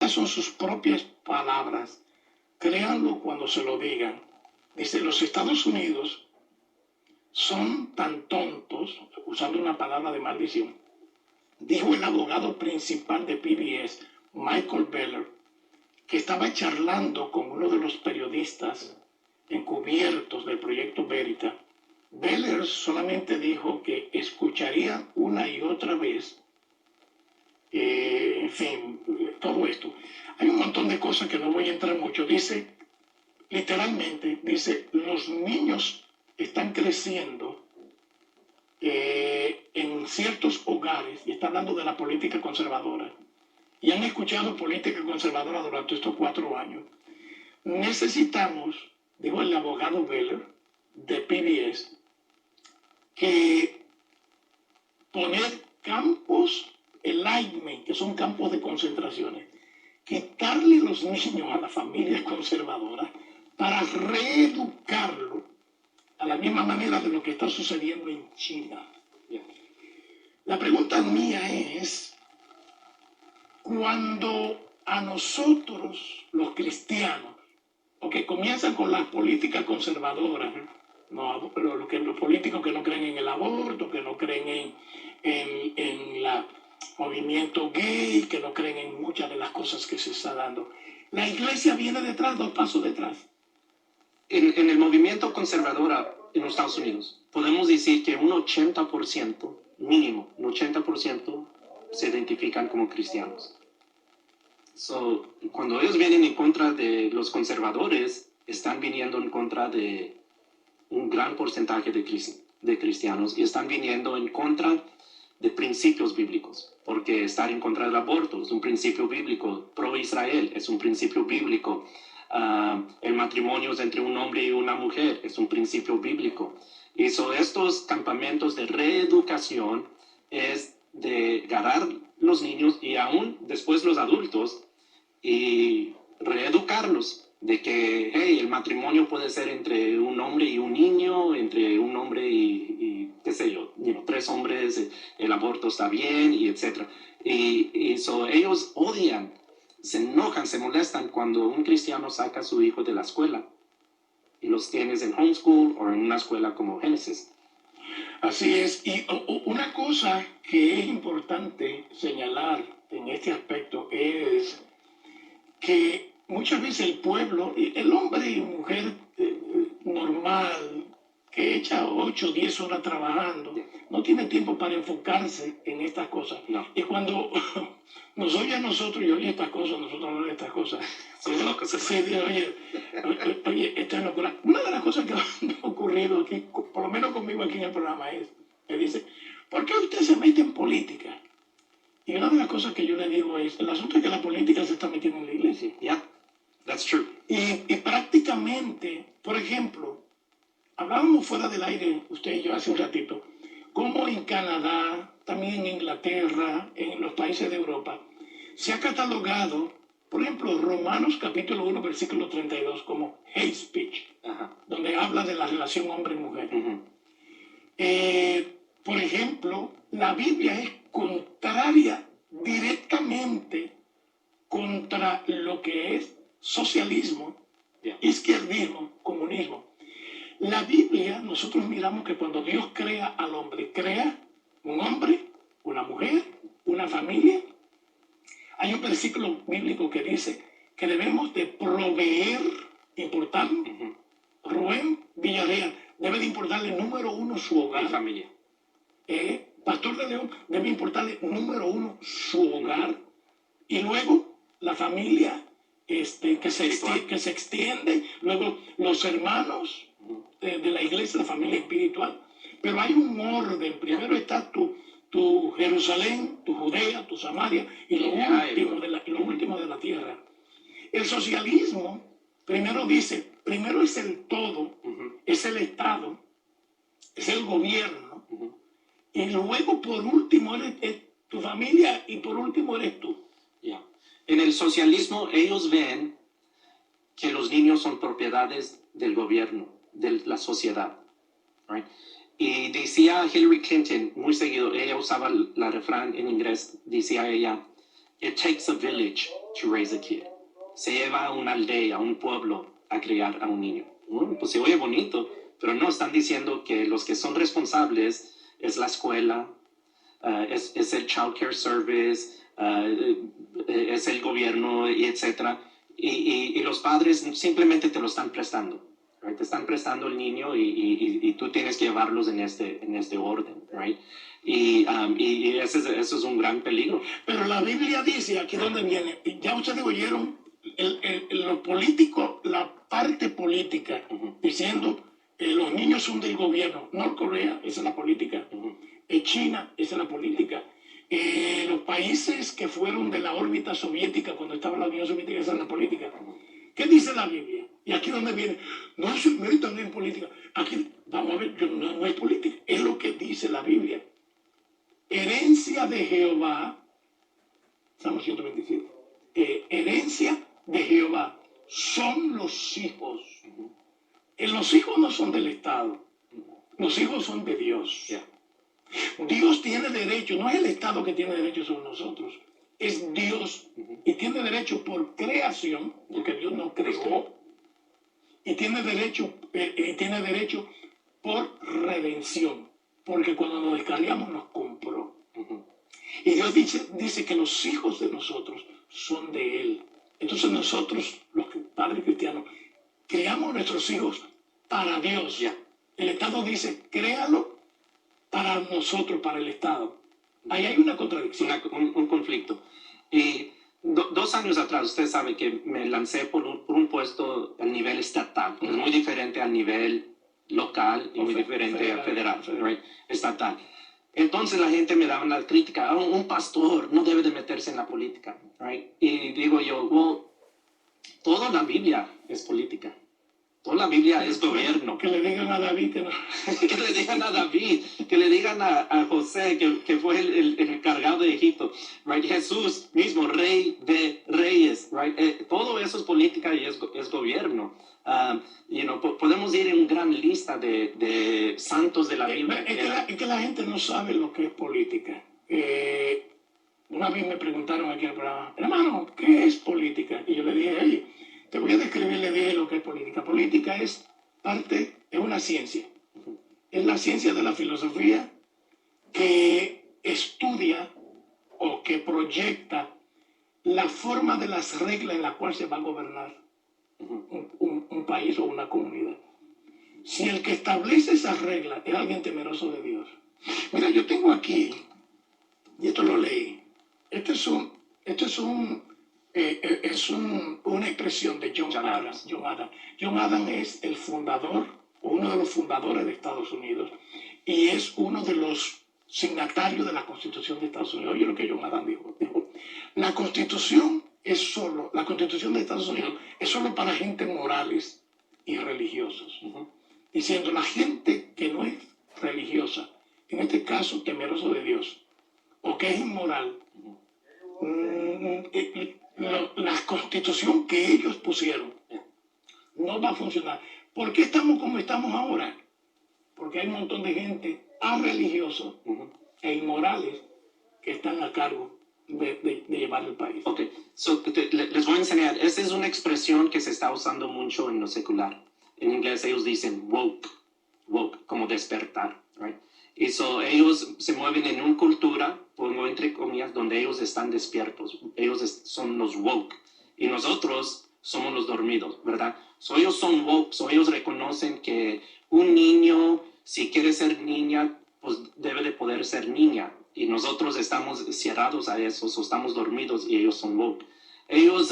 Estas son sus propias palabras. Créanlo cuando se lo digan. Dice, los Estados Unidos son tan tontos, usando una palabra de maldición, dijo el abogado principal de PBS, Michael Beller, que estaba charlando con uno de los periodistas encubiertos del proyecto Verita. Beller solamente dijo que escucharía una y otra vez, en fin, todo esto. Hay un montón de cosas que no voy a entrar mucho. Dice, literalmente, dice, los niños están creciendo en ciertos hogares, y está hablando de la política conservadora, y han escuchado política conservadora durante estos 4 años. Necesitamos, dijo el abogado Beller de PBS, que poner campos enlightenment, que son campos de concentraciones, quitarle los niños a las familias conservadoras para reeducarlo a la misma manera de lo que está sucediendo en China. La pregunta mía es, cuando a nosotros, los cristianos, que comienzan con las políticas conservadoras, no, pero los políticos que no creen en el aborto, que no creen en el movimiento gay, que no creen en muchas de las cosas que se está dando, la iglesia viene detrás, 2 pasos detrás. En el movimiento conservador en los Estados Unidos, podemos decir que un 80%, mínimo, un 80% se identifican como cristianos. So, cuando ellos vienen en contra de los conservadores, están viniendo en contra de un gran porcentaje de cristianos y están viniendo en contra de principios bíblicos, porque estar en contra del aborto es un principio bíblico, pro-Israel es un principio bíblico, el matrimonio es entre un hombre y una mujer es un principio bíblico. Y estos campamentos de reeducación es de agarrar los niños y aún después los adultos y reeducarlos de que, hey, el matrimonio puede ser entre un hombre y un niño, entre un hombre y qué sé yo, 3 hombres, el aborto está bien, y etc. Y ellos odian, se enojan, se molestan cuando un cristiano saca a su hijo de la escuela y los tienes en homeschool o en una escuela como Génesis. Así es, y una cosa que es importante señalar en este aspecto es que muchas veces el pueblo, el hombre y mujer normal, que echa 8 o 10 horas trabajando, no tiene tiempo para enfocarse en estas cosas. No. Y cuando nos oye a nosotros y oye estas cosas, nosotros no oye estas cosas. Oye, esto es locura. Una de las cosas que ha ocurrido aquí, por lo menos conmigo aquí en el programa, es que dice, ¿por qué usted se mete en política? Y una de las cosas que yo le digo es, el asunto es que la política se está metiendo en la iglesia. Yeah, that's true. Y prácticamente, por ejemplo, hablábamos fuera del aire, usted y yo hace un ratito, como en Canadá, también en Inglaterra, en los países de Europa, se ha catalogado, por ejemplo, Romanos capítulo 1, versículo 32, como hate speech, donde habla de la relación hombre-mujer. Por ejemplo, la Biblia es contraria directamente contra lo que es socialismo, izquierdismo, comunismo. La Biblia, nosotros miramos que cuando Dios crea al hombre, crea un hombre, una mujer, una familia. Hay un versículo bíblico que dice que debemos de proveer, importar. Rubén Villarreal debe de importarle número 1 su hogar. Mi familia. Pastor de León debe importarle número 1 su hogar. Y luego la familia que se extiende. Luego los hermanos de la iglesia, la familia espiritual. Pero hay un orden. Primero está tu Jerusalén, tu Judea, tu Samaria y lo último de la tierra. El socialismo primero dice, primero es el todo, es el Estado, es el gobierno, y luego por último es tu familia y por último eres tú. Yeah. En el socialismo ellos ven que los niños son propiedades del gobierno, de la sociedad. Right? Y decía Hillary Clinton muy seguido, ella usaba la refrán en inglés, decía ella, It takes a village to raise a kid. Se lleva a una aldea, a un pueblo, a criar a un niño. Bueno, pues se oye bonito, pero no, están diciendo que los que son responsables es la escuela, es el child care service, es el gobierno, y etcétera. Y los padres simplemente te lo están prestando. Right? Te están prestando el niño y tú tienes que llevarlos en este orden. Right? Y eso es un gran peligro. Pero la Biblia dice, aquí donde viene, ya ustedes oyeron los políticos, la parte política, diciendo los niños son del gobierno. Norcorea, esa es la política. China, esa es la política. Los países que fueron de la órbita soviética, cuando estaba la Unión Soviética, esa es la política. ¿Qué dice la Biblia? Y aquí donde viene, no se metan en política. Aquí, vamos a ver, no es política, es lo que dice la Biblia. Herencia de Jehová, Salmo 127, herencia de Jehová son los hijos. Los hijos no son del Estado, los hijos son de Dios. Yeah. Dios tiene derecho, no es el Estado que tiene derecho sobre nosotros, es Dios. Y tiene derecho por creación, porque Dios nos creó, y tiene derecho por redención, porque cuando nos descarriamos nos compró. Y Dios dice que los hijos de nosotros son de Él. Entonces nosotros, los padres cristianos, creamos nuestros hijos para Dios. Yeah. El Estado dice, créalo para nosotros, para el Estado. Ahí hay una contradicción. Un conflicto. Y 2 años atrás, usted sabe que me lancé por un puesto a nivel estatal, que es muy diferente al nivel local y muy diferente a federal. Right? Estatal. Entonces la gente me daba la crítica, un pastor no debe de meterse en la política. Right? Y digo yo, well, toda la Biblia es política. Toda la Biblia es gobierno. Que le digan a David que no. Que le digan a David, que le digan a José, que fue el encargado de Egipto. Right? Jesús mismo, rey de reyes. Right? Todo eso es política y es gobierno. Podemos ir en una gran lista de santos de la Biblia. Es que la gente no sabe lo que es política. Una vez me preguntaron aquí en el programa, hermano, ¿qué es política? Y yo le dije, oye, te voy a describir, le dije lo que es política. Política es una ciencia. Es la ciencia de la filosofía que estudia o que proyecta la forma de las reglas en la cual se va a gobernar un país o una comunidad. Si el que establece esas reglas es alguien temeroso de Dios. Mira, yo tengo aquí, y esto lo leí, una expresión de John Adams. John Adams es el fundador, uno de los fundadores de Estados Unidos, y es uno de los signatarios de la Constitución de Estados Unidos. Oye lo que John Adams dijo, la Constitución de Estados Unidos es solo para gente morales y religiosos. Diciendo, la gente que no es religiosa, en este caso temeroso de Dios, o que es inmoral, la constitución que ellos pusieron no va a funcionar. ¿Por qué estamos como estamos ahora? Porque hay un montón de gente religiosos e inmorales que están a cargo de llevar el país. Ok, les voy a enseñar. Esta es una expresión que se está usando mucho en lo secular. En inglés ellos dicen woke, como despertar, right? Y ellos se mueven en una cultura, pongo entre comillas, donde ellos están despiertos. Ellos son los woke. Y nosotros somos los dormidos, ¿verdad? Ellos son woke, ellos reconocen que un niño, si quiere ser niña, pues debe de poder ser niña. Y nosotros estamos cerrados a eso, estamos dormidos y ellos son woke. Ellos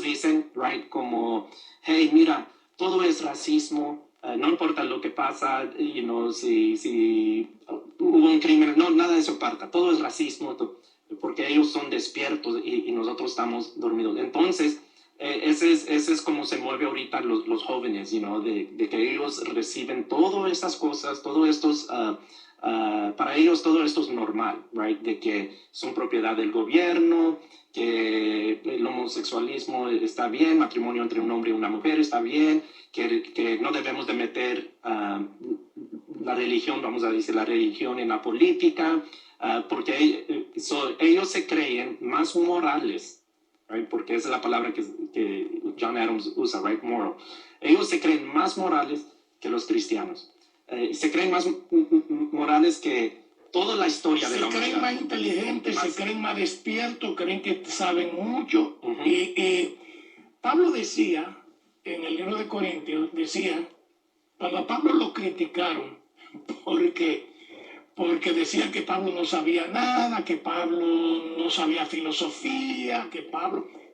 dicen, right, como, hey, mira, todo es racismo. No importa lo que pasa, si hubo un crimen, no, nada de eso importa. Todo es racismo, porque ellos son despiertos y nosotros estamos dormidos. Entonces, ese es como se mueve ahorita los jóvenes, de que ellos reciben todas estas cosas, todo estos, para ellos todo esto es normal, right? De que son propiedad del gobierno, que el homosexualismo está bien, matrimonio entre un hombre y una mujer está bien, que no debemos de meter la religión, vamos a decir, la religión en la política, porque ellos se creen más morales, right? Porque esa es la palabra que John Adams usa, right? Moral. Ellos se creen más morales que los cristianos. Se creen más morales que toda la historia de la humanidad. Se creen más inteligentes, se creen más despiertos, creen que saben mucho. Pablo decía, en el libro de Corintios, decía, cuando a Pablo lo criticaron, porque decían que Pablo no sabía nada, que Pablo no sabía filosofía,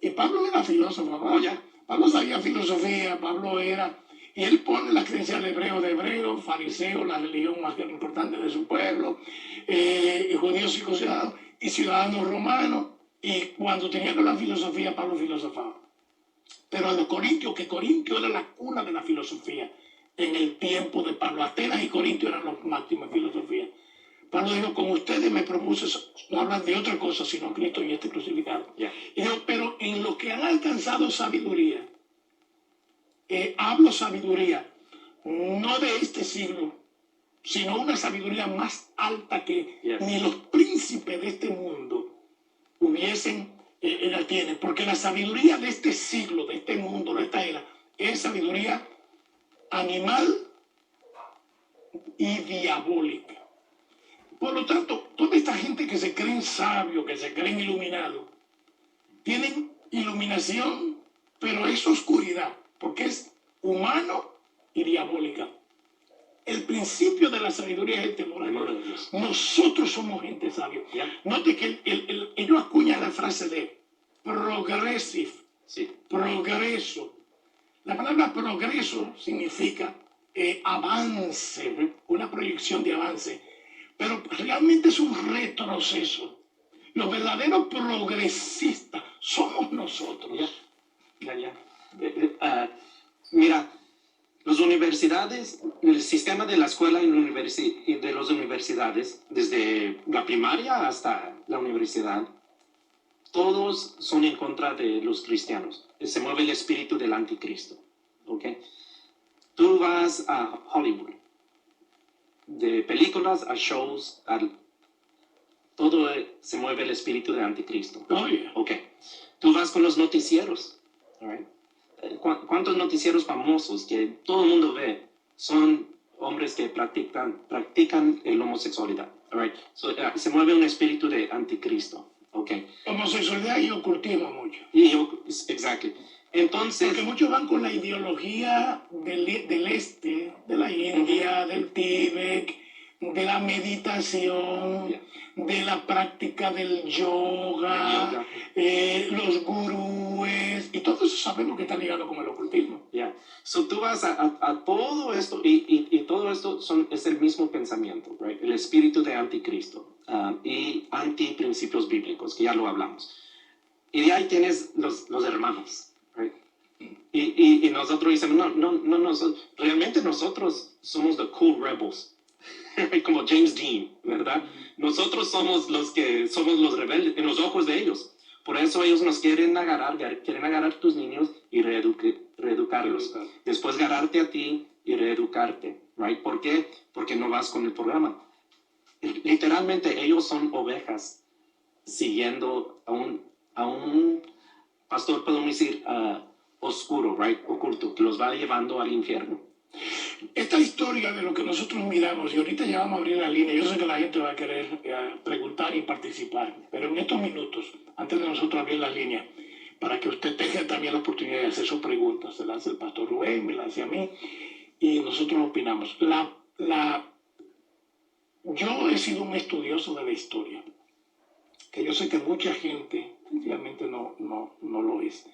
y Pablo era filósofo, ¿no? Pablo sabía filosofía, Pablo era, y él pone la credencial de hebreo, fariseo, la religión más importante de su pueblo, judío circuncidado y ciudadano romano, y cuando tenía que la filosofía, Pablo filosofaba. Pero a los corintios, que Corintio era la cuna de la filosofía en el tiempo de Pablo, Atenas y Corintio eran los máximos de filosofía. Pablo dijo, con ustedes me propuse no hablar de otra cosa, sino Cristo y este crucificado. Yeah. Y dijo, pero en lo que han alcanzado sabiduría, hablo sabiduría, no de este siglo, sino una sabiduría más alta que ni los príncipes de este mundo la tienen. Porque la sabiduría de este siglo, de este mundo, de esta era, es sabiduría animal y diabólica. Por lo tanto, toda esta gente que se creen sabios, que se creen iluminados, tienen iluminación, pero es oscuridad, porque es humano y diabólica. El principio de la sabiduría es el temor a Dios. Nosotros somos gente sabia. Note que ellos acuñan la frase de progressive, progreso. La palabra progreso significa avance, una proyección de avance. Pero realmente es un retroceso. Los verdaderos progresistas somos nosotros. Mira, las universidades, el sistema de la escuela y de las universidades, desde la primaria hasta la universidad, todos son en contra de los cristianos. Se mueve el espíritu del anticristo. ¿Okay? Tú vas a Hollywood, de películas a shows, todo se mueve el espíritu del anticristo. Okay. Tú vas con los noticieros. Right? ¿Cuántos noticieros famosos que todo el mundo ve son hombres que practican la homosexualidad? Right? Se mueve un espíritu de anticristo. Okay. Homosexualidad y ocultismo mucho. Exactly. Entonces, porque muchos van con la ideología del este, de la India, del Tíbet, de la meditación, de la práctica del yoga, los gurúes, y todo eso sabemos que está ligado con el ocultismo. So tú vas a todo esto, y todo esto es el mismo pensamiento, right? El espíritu de anticristo y antiprincipios bíblicos, que ya lo hablamos. Y de ahí tienes los hermanos. Right? Y nosotros decimos, no, realmente nosotros somos the cool rebels, como James Dean, ¿verdad? Nosotros somos los rebeldes en los ojos de ellos. Por eso ellos nos quieren agarrar tus niños y reeducarlos. Después agarrarte a ti y reeducarte, right? ¿Por qué? Porque no vas con el programa. Literalmente ellos son ovejas siguiendo a un pastor, podemos decir, oscuro, right? Oculto, que los va llevando al infierno. Esta historia de lo que nosotros miramos, y ahorita ya vamos a abrir la línea, yo sé que la gente va a querer preguntar y participar, pero en estos minutos, antes de nosotros abrir la línea, para que usted tenga también la oportunidad de hacer sus preguntas, se la hace el pastor Rubén, me la hace a mí, y nosotros opinamos. Yo he sido un estudioso de la historia, que yo sé que mucha gente realmente no lo es.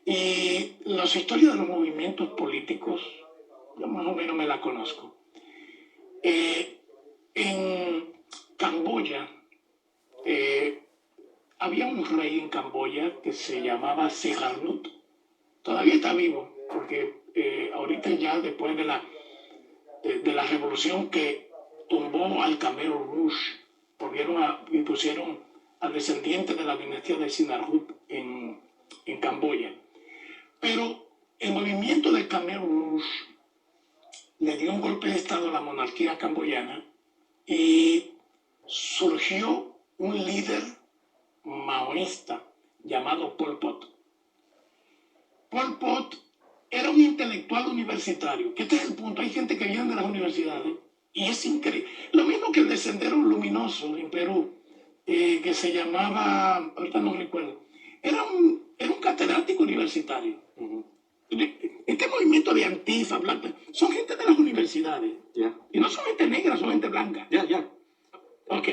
Y las historias de los movimientos políticos, yo más o menos me la conozco. En Camboya, había un rey en Camboya que se llamaba Sihanouk. Todavía está vivo, porque ahorita ya después de la revolución que tumbó al Khmer Rouge, y pusieron al descendiente de la dinastía de Sihanouk en Camboya. Pero el movimiento del Khmer Rouge le dio un golpe de estado a la monarquía camboyana y surgió un líder maoísta llamado Pol Pot. Pol Pot era un intelectual universitario, que este es el punto. Hay gente que viene de las universidades y es increíble. Lo mismo que el de Sendero Luminoso en Perú, que se llamaba, ahorita no recuerdo, era un catedrático universitario. Este movimiento de Antifa, Black, son gente de las universidades. Yeah. Y no son gente negra, son gente blanca. Yeah, yeah. Ok.